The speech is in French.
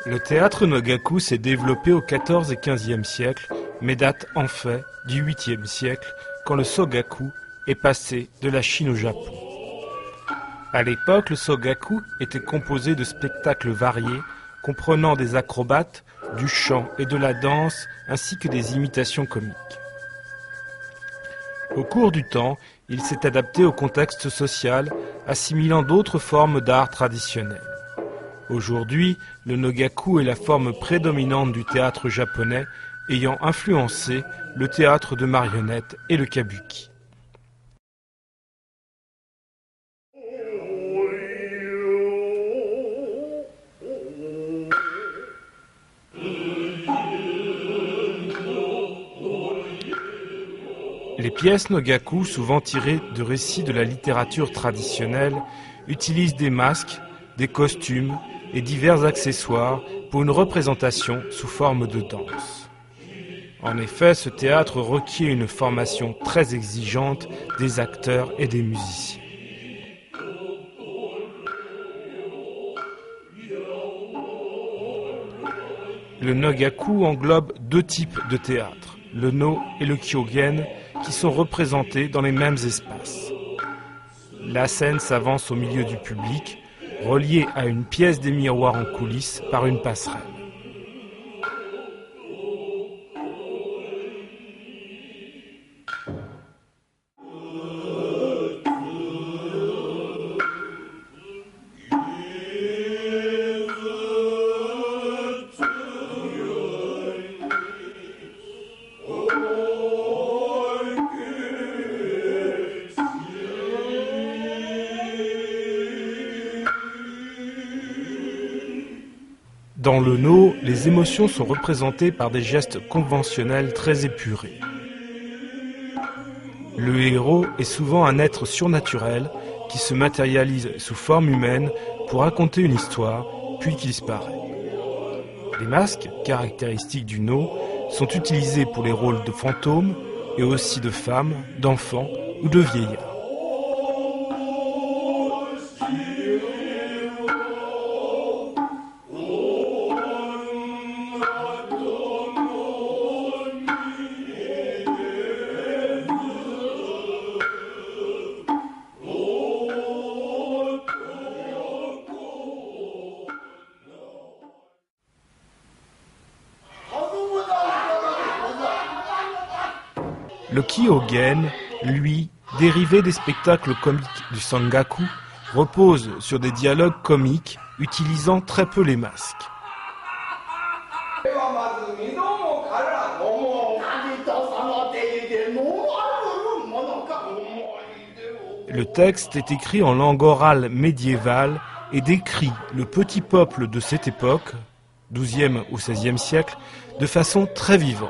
Le théâtre Nogaku s'est développé au XIVe et XVe siècle, mais date en fait du VIIIe siècle, quand le Sogaku est passé de la Chine au Japon. À l'époque, le Sogaku était composé de spectacles variés, comprenant des acrobates, du chant et de la danse, ainsi que des imitations comiques. Au cours du temps, il s'est adapté au contexte social, assimilant d'autres formes d'art traditionnels. Aujourd'hui, le Nogaku est la forme prédominante du théâtre japonais, ayant influencé le théâtre de marionnettes et le kabuki. Les pièces Nogaku, souvent tirées de récits de la littérature traditionnelle, utilisent des masques, des costumes et divers accessoires pour une représentation sous forme de danse. En effet, ce théâtre requiert une formation très exigeante des acteurs et des musiciens. Le Nogaku englobe deux types de théâtre, le No et le Kyogen, qui sont représentés dans les mêmes espaces. La scène s'avance au milieu du public, reliée à une pièce des miroirs en coulisses par une passerelle. Dans le No, les émotions sont représentées par des gestes conventionnels très épurés. Le héros est souvent un être surnaturel qui se matérialise sous forme humaine pour raconter une histoire, puis qui disparaît. Les masques, caractéristiques du No, sont utilisés pour les rôles de fantômes et aussi de femmes, d'enfants ou de vieillards. Le Kyogen, lui, dérivé des spectacles comiques du Sangaku, repose sur des dialogues comiques utilisant très peu les masques. Le texte est écrit en langue orale médiévale et décrit le petit peuple de cette époque, XIIe ou XVIe siècle, de façon très vivante.